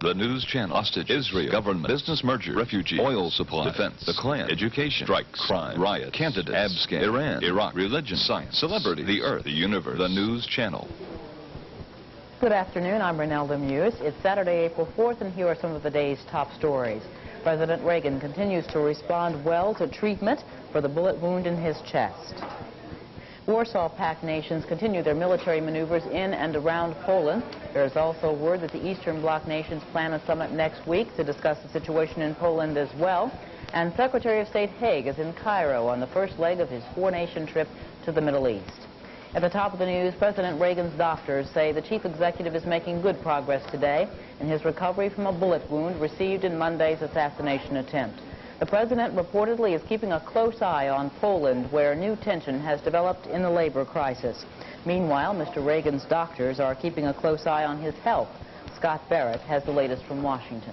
The News Channel. Hostage. Israel. Government. Business merger. Refugee. Oil supply. Defense. The Klan. Education. Strikes. Crime. Riot. Candidates. Abscam. Iran. Iraq. Religion. Science. Celebrity. The Earth. The Universe. The News Channel. Good afternoon. I'm Renelda Muse. It's Saturday, April 4th, and here are some of the day's top stories. President Reagan continues to respond well to treatment for the bullet wound in his chest. Warsaw Pact nations continue their military maneuvers in and around Poland. There is also word that the Eastern Bloc nations plan a summit next week to discuss the situation in Poland as well. And Secretary of State Haig is in Cairo on the first leg of his four-nation trip to the Middle East. At the top of the news, President Reagan's doctors say the chief executive is making good progress today in his recovery from a bullet wound received in Monday's assassination attempt. The president reportedly is keeping a close eye on Poland, where new tension has developed in the labor crisis. Meanwhile, Mr. Reagan's doctors are keeping a close eye on his health. Scott Barrett has the latest from Washington.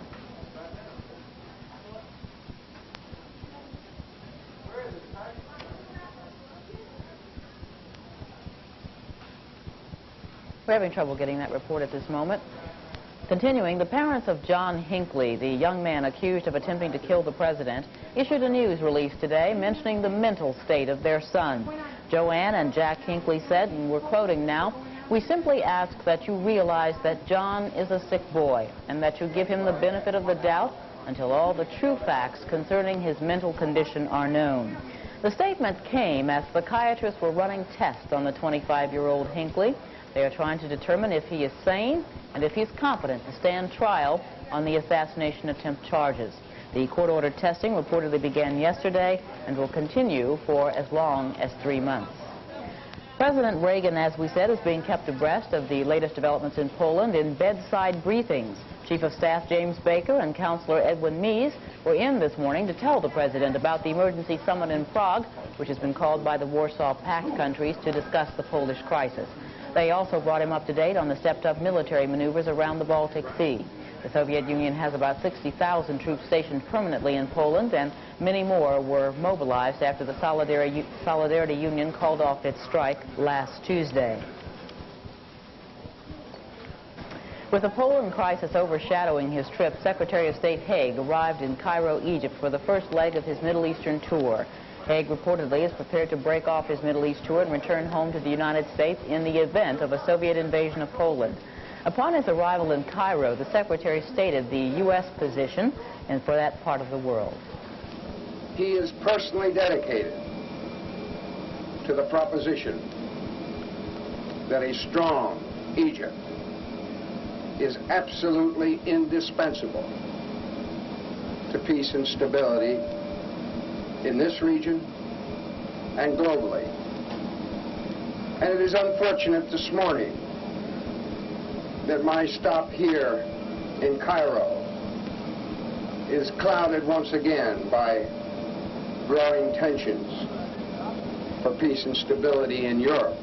We're having trouble getting that report at this moment. Continuing, the parents of John Hinckley, the young man accused of attempting to kill the president, issued a news release today mentioning the mental state of their son. Joanne and Jack Hinckley said, and we're quoting now, "We simply ask that you realize that John is a sick boy and that you give him the benefit of the doubt until all the true facts concerning his mental condition are known." The statement came as psychiatrists were running tests on the 25-year-old Hinckley. They are trying to determine if he is sane and if he is competent to stand trial on the assassination attempt charges. The court-ordered testing reportedly began yesterday and will continue for as long as 3 months. President Reagan, as we said, is being kept abreast of the latest developments in Poland in bedside briefings. Chief of Staff James Baker and Counselor Edwin Meese were in this morning to tell the president about the emergency summit in Prague, which has been called by the Warsaw Pact countries to discuss the Polish crisis. They also brought him up to date on the stepped-up military maneuvers around the Baltic Sea. The Soviet Union has about 60,000 troops stationed permanently in Poland, and many more were mobilized after the Solidarity Union called off its strike last Tuesday. With the Poland crisis overshadowing his trip, Secretary of State Haig arrived in Cairo, Egypt for the first leg of his Middle Eastern tour. Haig reportedly is prepared to break off his Middle East tour and return home to the United States in the event of a Soviet invasion of Poland. Upon his arrival in Cairo, the Secretary stated the U.S. position and for that part of the world. He is personally dedicated to the proposition that a strong Egypt is absolutely indispensable to peace and stability in this region and globally. And it is unfortunate this morning that my stop here in Cairo is clouded once again by growing tensions for peace and stability in Europe.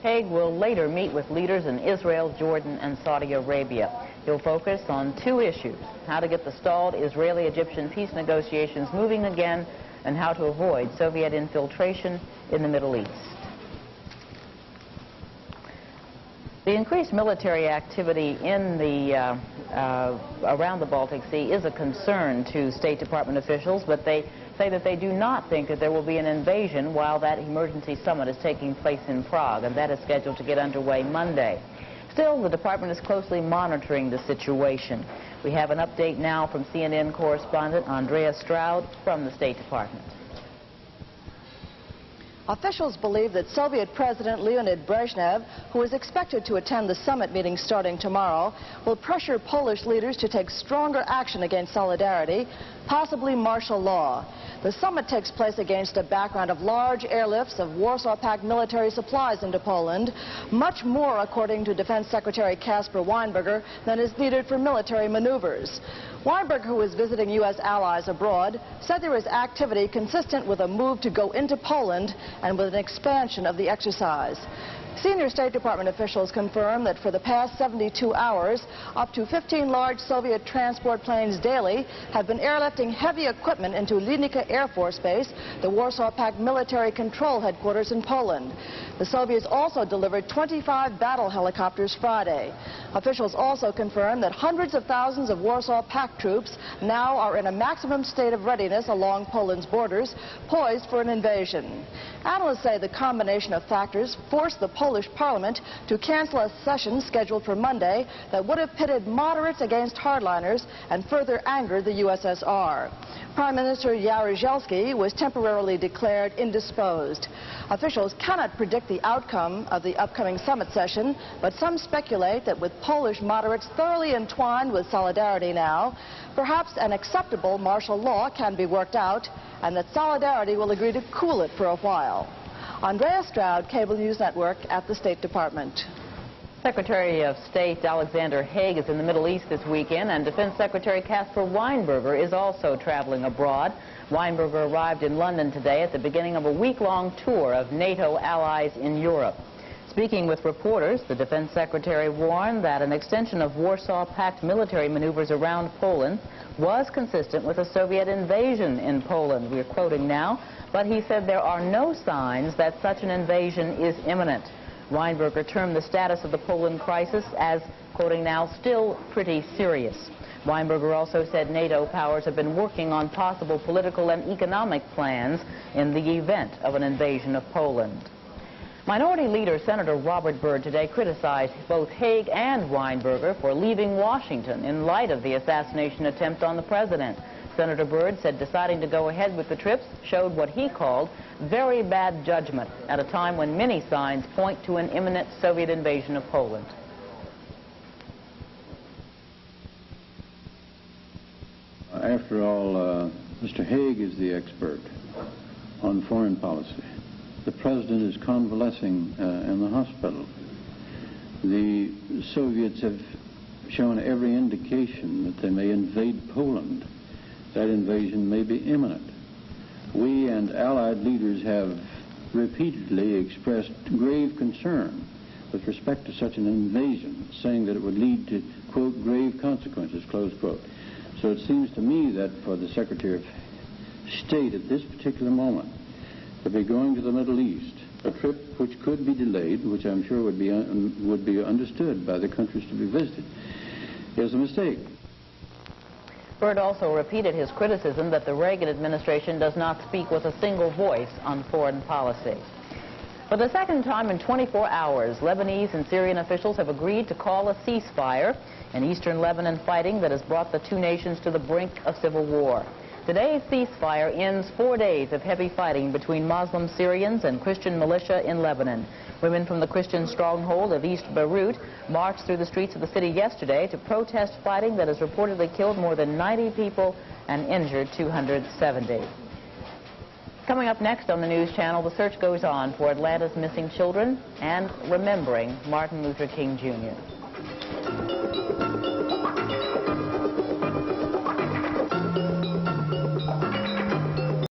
Haig will later meet with leaders in Israel, Jordan, and Saudi Arabia. He'll focus on two issues: how to get the stalled Israeli-Egyptian peace negotiations moving again, and how to avoid Soviet infiltration in the Middle East. The increased military activity in the around the Baltic Sea is a concern to State Department officials, but they say that they do not think that there will be an invasion while that emergency summit is taking place in Prague, and that is scheduled to get underway Monday. Still, the department is closely monitoring the situation. We have an update now from CNN correspondent Andrea Stroud from the State Department. Officials believe that Soviet President Leonid Brezhnev, who is expected to attend the summit meeting starting tomorrow, will pressure Polish leaders to take stronger action against Solidarity, possibly martial law. The summit takes place against a background of large airlifts of Warsaw Pact military supplies into Poland, much more, according to Defense Secretary Caspar Weinberger, than is needed for military maneuvers. Weinberger, who is visiting U.S. allies abroad, said there is activity consistent with a move to go into Poland and with an expansion of the exercise. Senior State Department officials confirm that for the past 72 hours, up to 15 large Soviet transport planes daily have been airlifting heavy equipment into Linica Air Force Base, the Warsaw Pact military control headquarters in Poland. The Soviets also delivered 25 battle helicopters Friday. Officials also confirmed that hundreds of thousands of Warsaw Pact troops now are in a maximum state of readiness along Poland's borders, poised for an invasion. Analysts say the combination of factors forced the Polish parliament to cancel a session scheduled for Monday that would have pitted moderates against hardliners and further angered the USSR. Prime Minister Jaruzelski was temporarily declared indisposed. Officials cannot predict the outcome of the upcoming summit session, but some speculate that with Polish moderates thoroughly entwined with Solidarity now, perhaps an acceptable martial law can be worked out, and that Solidarity will agree to cool it for a while. Andrea Stroud, Cable News Network at the State Department. Secretary of State Alexander Haig is in the Middle East this weekend, and Defense Secretary Caspar Weinberger is also traveling abroad. Weinberger arrived in London today at the beginning of a week-long tour of NATO allies in Europe. Speaking with reporters, the Defense Secretary warned that an extension of Warsaw Pact military maneuvers around Poland was consistent with a Soviet invasion in Poland. We're quoting now, but he said there are no signs that such an invasion is imminent. Weinberger termed the status of the Poland crisis as, quoting now, still pretty serious. Weinberger also said NATO powers have been working on possible political and economic plans in the event of an invasion of Poland. Minority Leader Senator Robert Byrd today criticized both Haig and Weinberger for leaving Washington in light of the assassination attempt on the president. Senator Byrd said deciding to go ahead with the trips showed what he called very bad judgment at a time when many signs point to an imminent Soviet invasion of Poland. After all, Mr. Haig is the expert on foreign policy. The president is convalescing in the hospital. The Soviets have shown every indication that they may invade Poland. That invasion may be imminent. We and Allied leaders have repeatedly expressed grave concern with respect to such an invasion, saying that it would lead to, quote, grave consequences, close quote. So it seems to me that for the Secretary of State at this particular moment to be going to the Middle East, a trip which could be delayed, which I'm sure would be understood by the countries to be visited, is a mistake. Byrd also repeated his criticism that the Reagan administration does not speak with a single voice on foreign policy. For the second time in 24 hours, Lebanese and Syrian officials have agreed to call a ceasefire in eastern Lebanon fighting that has brought the two nations to the brink of civil war. Today's ceasefire ends 4 days of heavy fighting between Muslim Syrians and Christian militia in Lebanon. Women from the Christian stronghold of East Beirut marched through the streets of the city yesterday to protest fighting that has reportedly killed more than 90 people and injured 270. Coming up next on the News Channel, the search goes on for Atlanta's missing children and remembering Martin Luther King Jr.